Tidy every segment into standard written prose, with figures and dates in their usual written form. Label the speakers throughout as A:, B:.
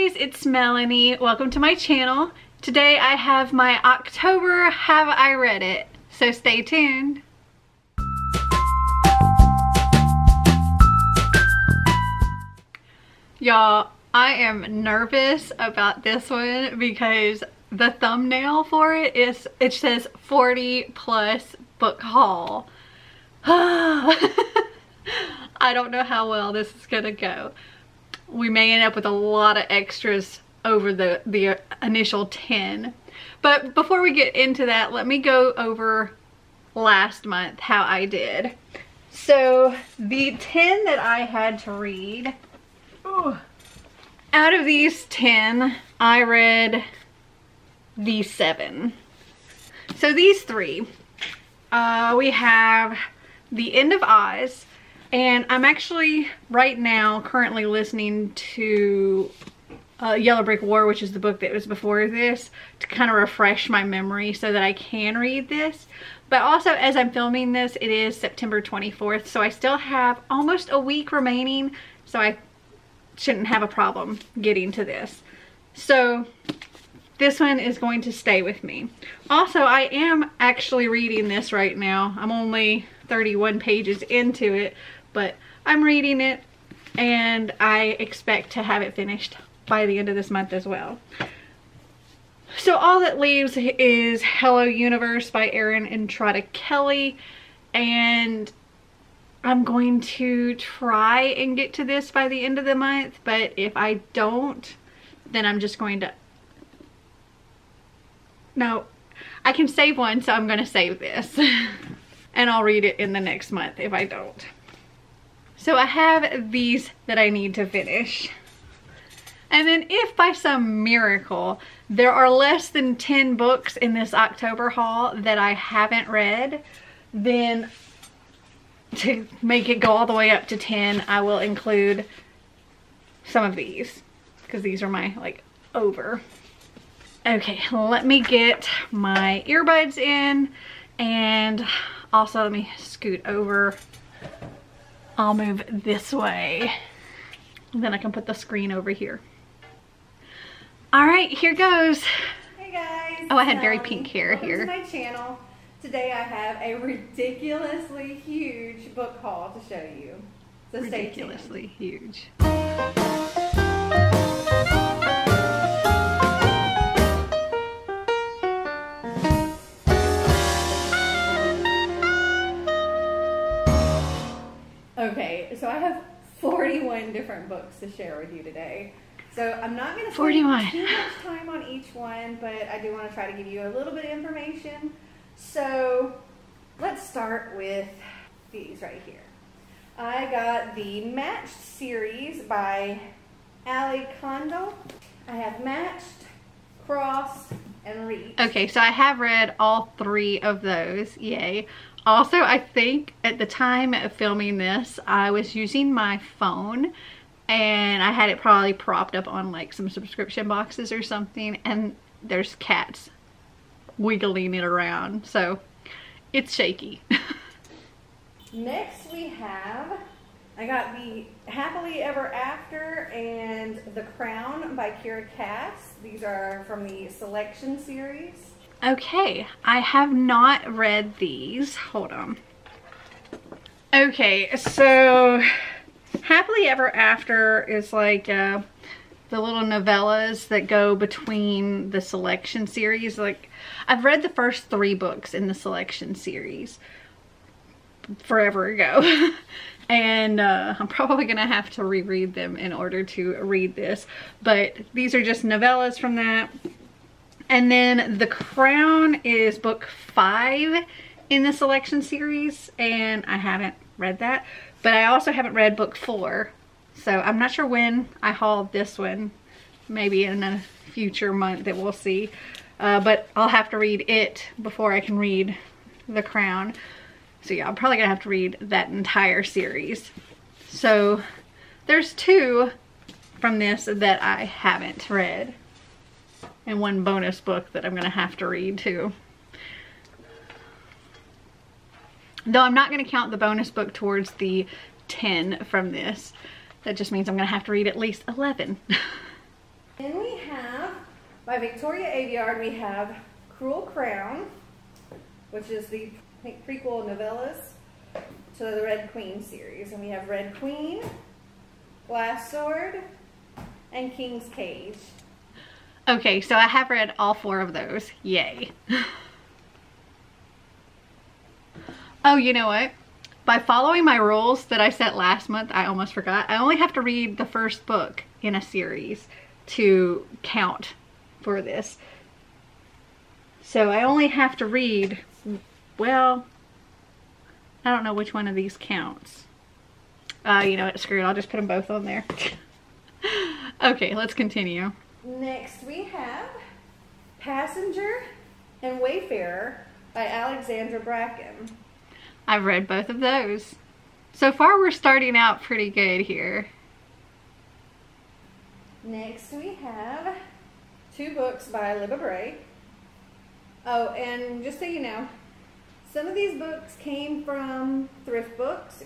A: guys, it's Melanie. Welcome to my channel. Today I have my October Have I Read It, so stay tuned. Y'all, I am nervous about this one because the thumbnail for it says 40 plus book haul. I don't know how well this is gonna go. We may end up with a lot of extras over the initial 10. But before we get into that, let me go over last month how I did. So the 10 that I had to read, out of these 10, I read these 7. So these 3, we have The End of Oz. And I'm actually right now currently listening to Yellow Brick War, which is the book that was before this, to kind of refresh my memory so that I can read this. But also, as I'm filming this, it is September 24th, so I still have almost a week remaining, so I shouldn't have a problem getting to this. So this one is going to stay with me. Also, I am actually reading this right now. I'm only 31 pages into it, but I'm reading it and I expect to have it finished by the end of this month as well. So all that leaves is Hello Universe by Erin and Trotta Kelly, and I'm going to try and get to this by the end of the month, but if I don't, then I'm just going to... No, I can save one, so I'm going to save this. And I'll read it in the next month if I don't. So I have these that I need to finish. And then if by some miracle there are less than 10 books in this October haul that I haven't read, then to make it go all the way up to 10, I will include some of these, because these are my like over. Okay, let me get my earbuds in, and also let me scoot over. I'll move this way, and then I can put the screen over here. All right, here goes.
B: Hey guys.
A: Oh, I had very pink hair here.
B: Welcome to my channel. Today I have a ridiculously huge book haul to show you. So stay tuned.
A: Ridiculously huge.
B: Okay, so I have 41 different books to share with you today. So I'm not going to spend too much time on each one, but I do want to try to give you a little bit of information. So let's start with these right here. I got the Matched series by Ali Kondo. I have Matched, Crossed, and Reach. Okay, so I have read all 3 of those. Yay. Also, I think at the time of filming this, I was using my phone and I had it probably propped up on like some subscription boxes or something, and there's cats wiggling it around, so it's shaky. Next we have, I got the Happily Ever After and The Crown by Kira Cass. These are from the Selection series.
A: Okay, I have not read these. Hold on. Okay, so Happily Ever After is like the little novellas that go between the Selection series. Like, I've read the first 3 books in the Selection series forever ago. And I'm probably gonna have to reread them in order to read this. But these are just novellas from that. And then The Crown is book 5 in the Selection series, and I haven't read that. But I also haven't read book 4, so I'm not sure when I haul this one. Maybe in a future month that we'll see. But I'll have to read it before I can read The Crown. So yeah, I'm probably gonna have to read that entire series. So there's 2 from this that I haven't read, and 1 bonus book that I'm gonna have to read too. Though I'm not gonna count the bonus book towards the 10 from this. That just means I'm gonna have to read at least 11.
B: Then we have, by Victoria Aveyard, we have Cruel Crown, which is the prequel novellas to the Red Queen series. And we have Red Queen, Glass Sword, and King's Cage.
A: Okay, so I have read all 4 of those. Yay. Oh, you know what? By following my rules that I set last month, I almost forgot. I only have to read the first book in a series to count for this. So I only have to read, well, I don't know which one of these counts. You know what, screw it, I'll just put them both on there. Okay, let's continue.
B: Next we have Passenger and Wayfarer by Alexandra Bracken.
A: I've read both of those. So far we're starting out pretty good here.
B: Next we have 2 books by Libba Bray. Oh, and just so you know, some of these books came from thrift books.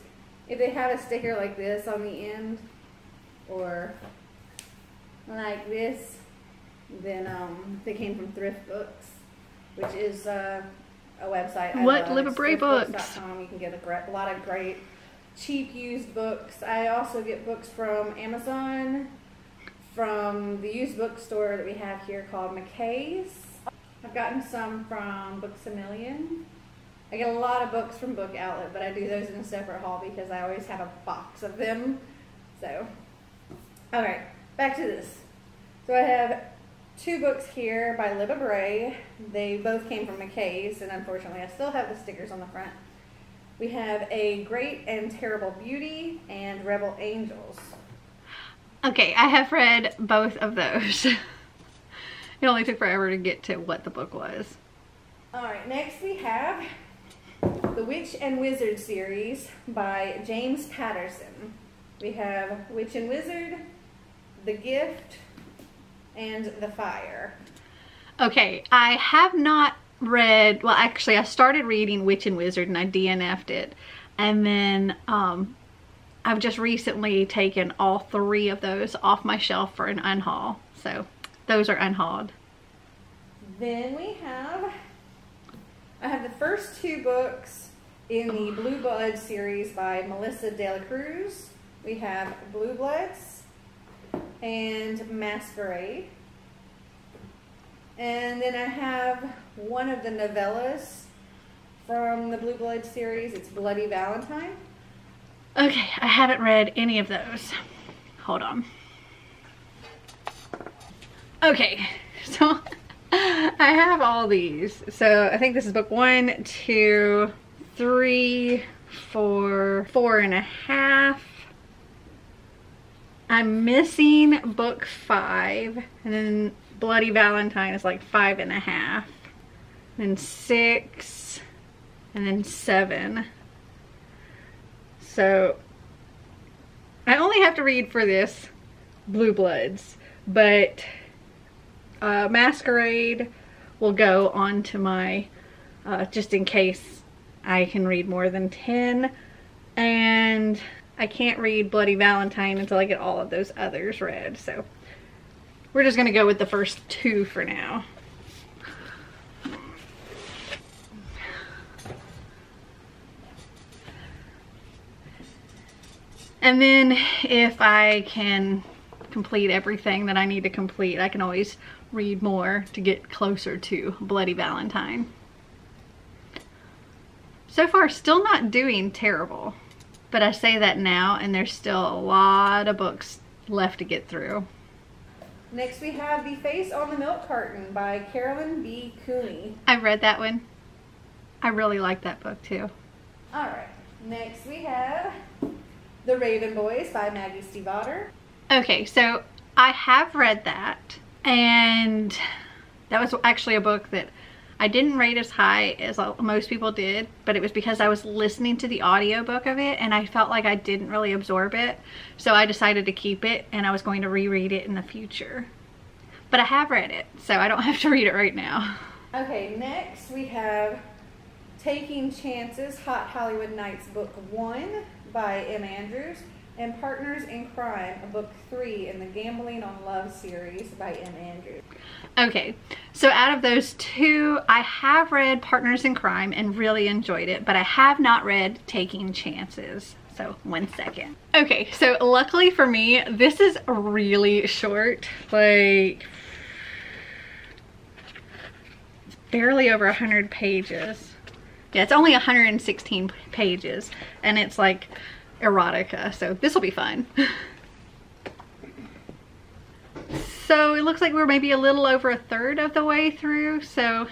B: If they have a sticker like this on the end, or like this, then they came from thrift books, which is a website.
A: What Libba Bray books?
B: You can get a lot of great cheap used books. I also get books from Amazon, from the used bookstore that we have here called McKay's. I've gotten some from Books A Million. I get a lot of books from Book Outlet, but I do those in a separate haul because I always have a box of them. So, alright, back to this. So I have 2 books here by Libba Bray. They both came from McKay's, and unfortunately I still have the stickers on the front. We have A Great and Terrible Beauty and Rebel Angels.
A: Okay, I have read both of those. It only took forever to get to what the book was.
B: Alright, next we have the Witch and Wizard series by James Patterson. We have Witch and Wizard, The Gift, and The Fire.
A: Okay, I have not read, well actually I started reading Witch and Wizard and I DNF'd it. And then I've just recently taken all 3 of those off my shelf for an unhaul. So those are unhauled.
B: Then I have the first 2 books in the Blue Bloods series by Melissa De La Cruz. We have Blue Bloods and Masquerade. And then I have one of the novellas from the Blue Bloods series. It's Bloody Valentine.
A: Okay, I haven't read any of those. Hold on. Okay, so I have all these. So I think this is book 1, 2, 3, 4, 4.5. I'm missing book 5, and then Bloody Valentine is like 5.5. Then 6, and then 7. So I only have to read for this Blue Bloods, but Masquerade will go on to my, just in case I can read more than 10, and I can't read Bloody Valentine until I get all of those others read, so we're just gonna go with the first 2 for now. And then if I can complete everything that I need to complete, I can always read more to get closer to Bloody Valentine. So far, still not doing terrible, but I say that now and there's still a lot of books left to get through.
B: Next we have The Face on the Milk Carton by Carolyn B. Cooney.
A: I read that one. I really like that book too.
B: Alright, next we have The Raven Boys by Maggie Stiefvater.
A: Okay, so I have read that, and that was actually a book that I didn't rate as high as most people did, but it was because I was listening to the audiobook of it and I felt like I didn't really absorb it, so I decided to keep it and I was going to reread it in the future. But I have read it, so I don't have to read it right now.
B: Okay, next we have Taking Chances, Hot Hollywood Nights Book 1 by M. Andrews. and Partners in Crime, a book 3 in the Gambling on Love series by M. Andrews.
A: Okay, so out of those two, I have read Partners in Crime and really enjoyed it, but I have not read Taking Chances. So 1 second. Okay, so luckily for me, this is really short, like it's barely over 100 pages. Yeah, it's only 116 pages, and it's like erotica, so this will be fun. So it looks like we're maybe a little over a third of the way through, so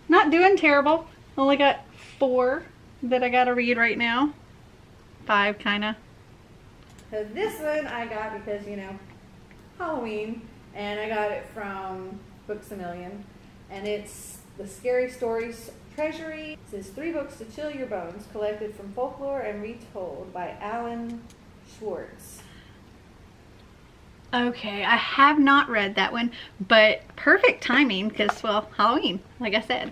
A: not doing terrible. Only got 4 that I gotta read right now. 5 kinda.
B: So this one I got because, you know, Halloween, and I got it from Books A Million, and it's the Scary Stories Treasury. It says 3 books to chill your bones, collected from folklore and retold by Alan Schwartz.
A: Okay, I have not read that one, but perfect timing because, well, Halloween, like I said.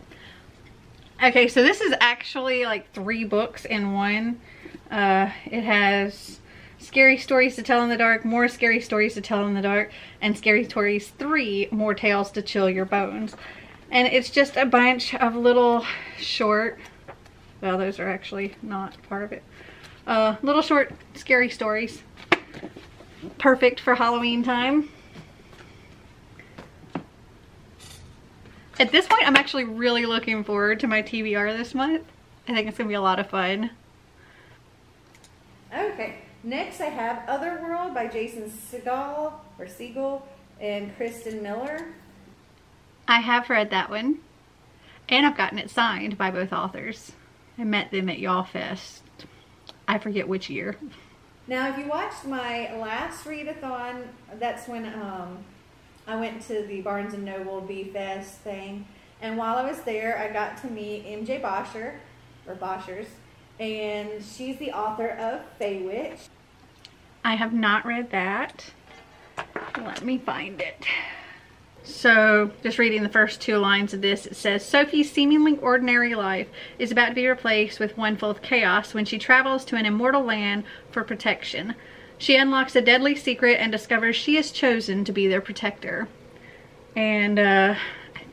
A: Okay, so this is actually like 3 books in one. It has Scary Stories to Tell in the Dark, More Scary Stories to Tell in the Dark, and Scary Stories 3, More Tales to Chill Your Bones. And it's just a bunch of little short, well, those are actually not part of it, little short scary stories. Perfect for Halloween time. At this point, I'm actually really looking forward to my TBR this month. I think it's gonna be a lot of fun.
B: Okay, next I have Otherworld by Jason Segel and Kristen Miller.
A: I have read that one, and I've gotten it signed by both authors. I met them at Y'all Fest. I forget which year.
B: Now, if you watched my last readathon, that's when I went to the Barnes & Noble B-Fest thing. And while I was there, I got to meet MJ Bosher, or Boshers, and she's the author of Faywitch.
A: I have not read that. Let me find it. So, just reading the first 2 lines of this, it says, Sophie's seemingly ordinary life is about to be replaced with one full of chaos when she travels to an immortal land for protection. She unlocks a deadly secret and discovers she is chosen to be their protector. And I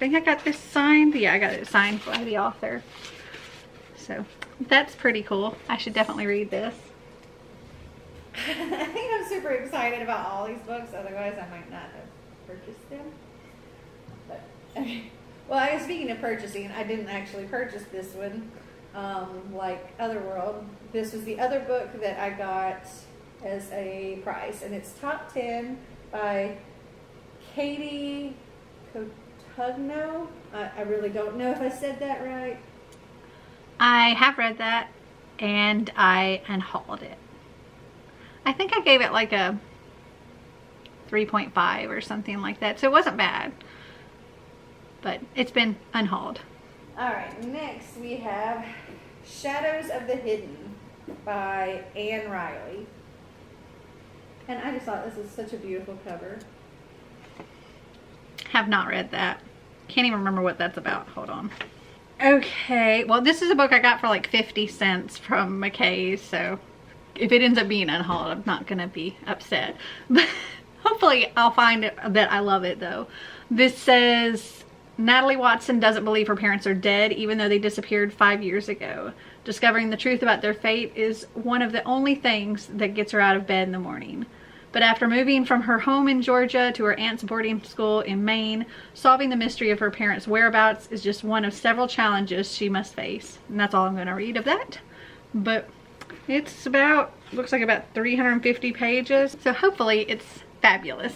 A: think I got this signed. Yeah, I got it signed by the author. So, that's pretty cool. I should definitely read this.
B: I think I'm super excited about all these books, otherwise I might not have purchased them. But, okay. Well, I guess speaking of purchasing, I didn't actually purchase this one, like Otherworld. This was the other book that I got as a prize, and it's Top 10 by Katie Cotugno. I really don't know if I said that right.
A: I have read that, and I unhauled it. I think I gave it like a 3.5 or something like that, so it wasn't bad. But it's been unhauled.
B: Alright, next we have Shadows of the Hidden by Anne Riley. And I just thought this was such a beautiful cover.
A: Have not read that. Can't even remember what that's about. Hold on. Okay, well this is a book I got for like 50 cents from McKay's, so if it ends up being unhauled, I'm not gonna be upset. But hopefully I'll find it, that I love it though. This says, Natalie Watson doesn't believe her parents are dead even though they disappeared 5 years ago. Discovering the truth about their fate is one of the only things that gets her out of bed in the morning. But after moving from her home in Georgia to her aunt's boarding school in Maine, solving the mystery of her parents' whereabouts is just one of several challenges she must face. And that's all I'm going to read of that. But it's about, looks like about 350 pages. So hopefully it's fabulous.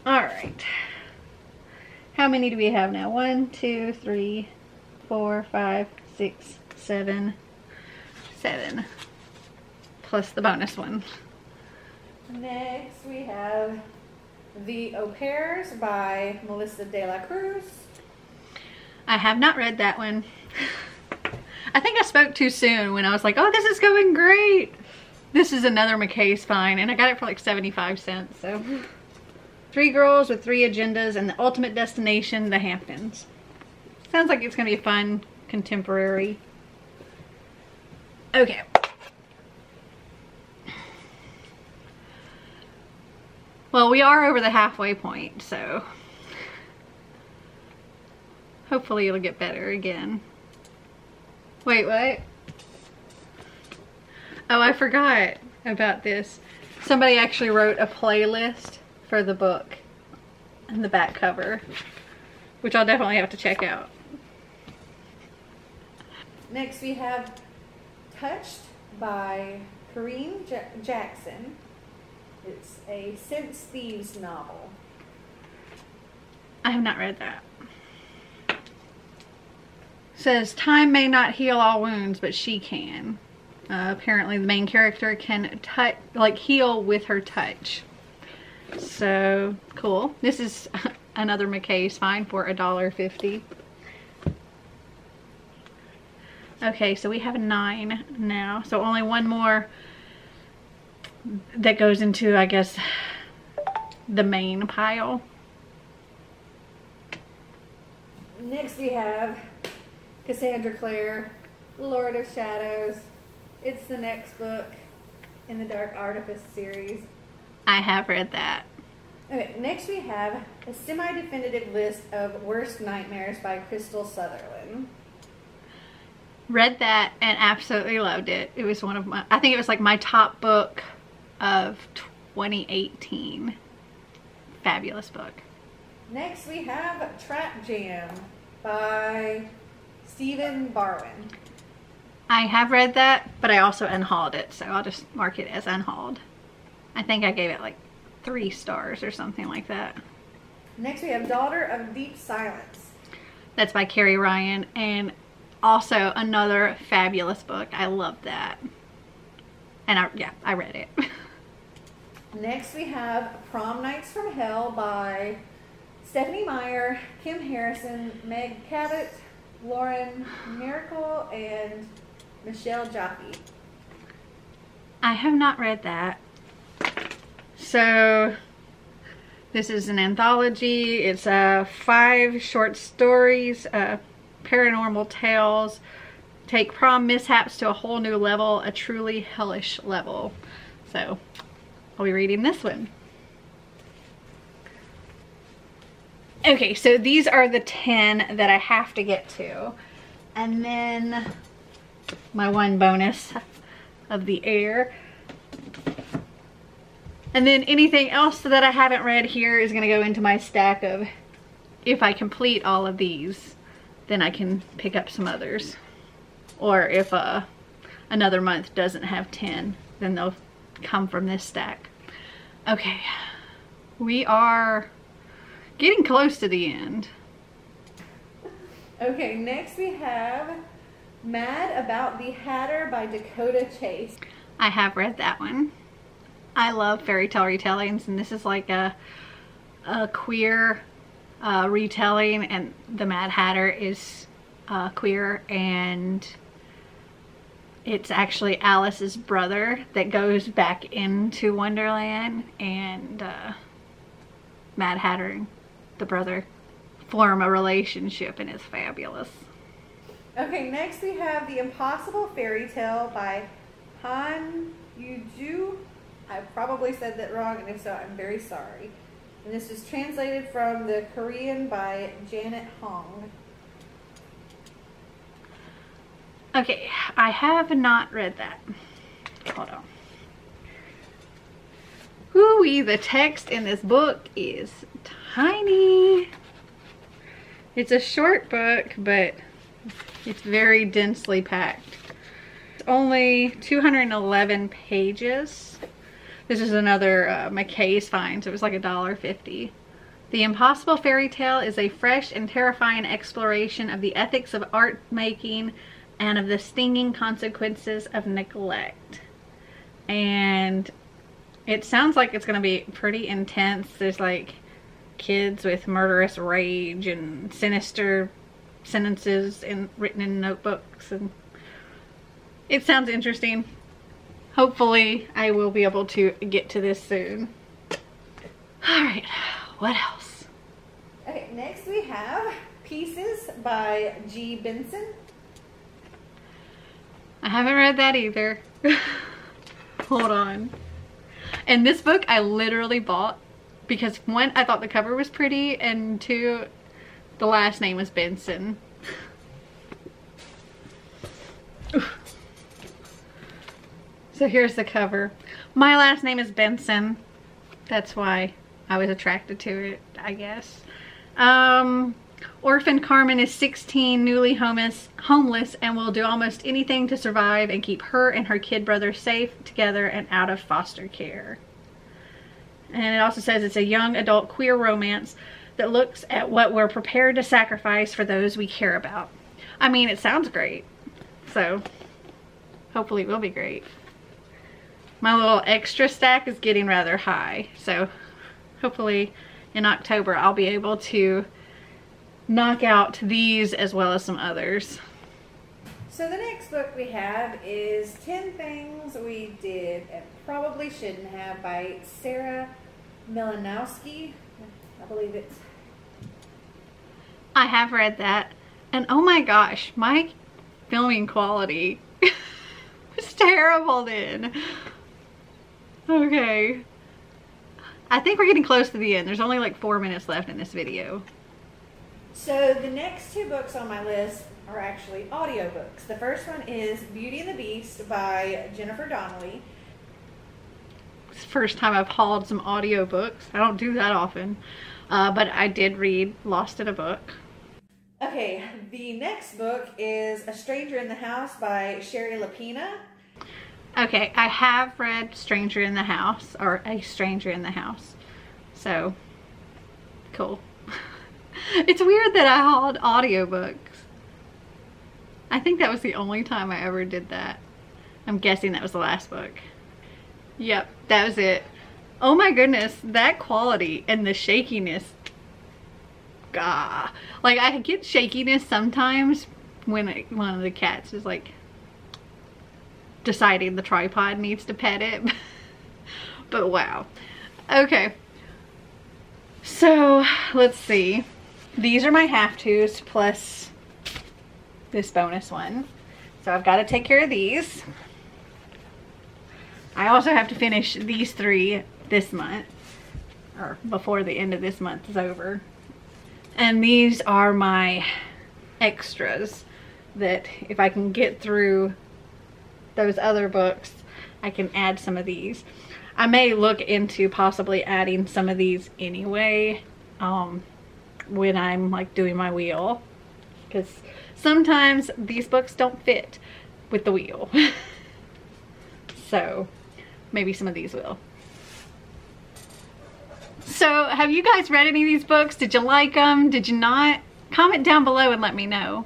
A: Alright. How many do we have now? 1, 2, 3, 4, 5, 6, 7. 7. Plus the bonus one.
B: Next we have The Au Pairs by Melissa De La Cruz.
A: I have not read that one. I think I spoke too soon when I was like, oh, this is going great. This is another McKay's find, and I got it for like 75 cents, so. 3 girls with 3 agendas and the ultimate destination, the Hamptons. Sounds like it's gonna be a fun contemporary. Okay. Well, we are over the halfway point, so hopefully it'll get better again. Wait, what? Oh, I forgot about this. Somebody actually wrote a playlist for the book and the back cover, which I'll definitely have to check out.
B: Next we have Touched by Kareem Jackson. It's a Since Thieves novel.
A: I have not read that. Says, time may not heal all wounds, but she can. Apparently the main character can heal with her touch. So, cool. This is another McKay's find for $1.50. Okay, so we have 9 now. So only one more that goes into, I guess, the main pile.
B: Next we have Cassandra Clare, Lord of Shadows. It's the next book in the Dark Artifice series.
A: I have read that.
B: Okay, next we have a semi-definitive list of worst nightmares by Crystal Sutherland.
A: Read that and absolutely loved it. It was one of my, I think it was like my top book of 2018. Fabulous book.
B: Next we have Trap Jam by Stephen Barwin.
A: I have read that, but I also unhauled it, so I'll just mark it as unhauled. I think I gave it like 3 stars or something like that.
B: Next we have Daughter of Deep Silence.
A: That's by Carrie Ryan, and also another fabulous book. I love that. And I read it.
B: Next we have Prom Nights from Hell by Stephanie Meyer, Kim Harrison, Meg Cabot, Lauren Miracle, and Michelle Jaffe.
A: I have not read that. So this is an anthology. It's 5 short stories, paranormal tales, take prom mishaps to a whole new level, a truly hellish level. So I'll be reading this one. Okay, so these are the 10 that I have to get to. And then my one bonus of the air. And then anything else that I haven't read here is going to go into my stack of, if I complete all of these, then I can pick up some others. Or if another month doesn't have 10, then they'll come from this stack. Okay, we are getting close to the end.
B: Okay, next we have Mad About the Hatter by Dakota Chase.
A: I have read that one. I love fairy tale retellings, and this is like a queer retelling, and the Mad Hatter is queer, and it's actually Alice's brother that goes back into Wonderland, and Mad Hatter and the brother form a relationship, and it's fabulous.
B: Okay, next we have The Impossible Fairy Tale by Han Yuju. I probably said that wrong, and if so, I'm very sorry. And this is translated from the Korean by Janet Hong.
A: Okay, I have not read that. Hold on. Whoo-wee, the text in this book is tiny. It's a short book, but it's very densely packed. It's only 211 pages. This is another McKay's find, so it was like $1.50. The Impossible Fairy Tale is a fresh and terrifying exploration of the ethics of art making and of the stinging consequences of neglect. And it sounds like it's going to be pretty intense. There's like kids with murderous rage and sinister sentences written in notebooks, and it sounds interesting. Hopefully I will be able to get to this soon. Alright, what else?
B: Okay, next we have Pieces by G. Benson.
A: I haven't read that either. Hold on. And this book I literally bought because one, I thought the cover was pretty, and two, the last name was Benson. So here's the cover. My last name is Benson. That's why I was attracted to it, I guess. Orphan Carmen is 16, newly homeless, and will do almost anything to survive and keep her and her kid brother safe together and out of foster care. And it also says it's a young adult queer romance that looks at what we're prepared to sacrifice for those we care about. I mean, it sounds great. So hopefully it will be great. My little extra stack is getting rather high, so hopefully in October I'll be able to knock out these as well as some others.
B: So the next book we have is 10 Things We Did and Probably Shouldn't Have by Sarah Milanowski. I believe it's...
A: I have read that, and oh my gosh, my filming quality was terrible then. Okay. I think we're getting close to the end. There's only like 4 minutes left in this video.
B: So the next two books on my list are actually audiobooks. The first one is Beauty and the Beast by Jennifer Donnelly.
A: It's the first time I've hauled some audiobooks. I don't do that often. But I did read Lost in a Book.
B: Okay, the next book is A Stranger in the House by Sherry Lapina.
A: Okay, I have read Stranger in the House, or A Stranger in the House. So, cool. It's weird that I hauled audiobooks. I think that was the only time I ever did that. I'm guessing that was the last book. Yep, that was it. Oh my goodness, that quality and the shakiness. Gah. Like, I get shakiness sometimes when one of the cats is like deciding the tripod needs to pet it. But wow. Okay. So, let's see. These are my have-tos plus this bonus one. So I've got to take care of these. I also have to finish these 3 this month, or before the end of this month is over. And these are my extras that if I can get through those other books, I can add some of these. I may look into possibly adding some of these anyway, when I'm like doing my wheel, because sometimes these books don't fit with the wheel. So maybe some of these will. So have you guys read any of these books? Did you like them? Did you not? Comment down below and let me know.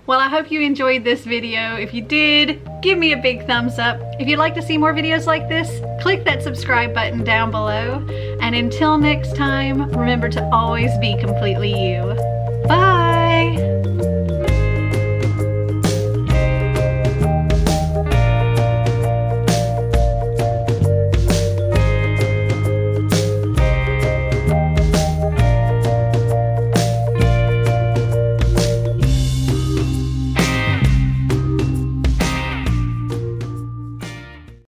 A: Well, I hope you enjoyed this video. If you did, give me a big thumbs up. If you'd like to see more videos like this, click that subscribe button down below. And until next time, remember to always be completely you. Bye!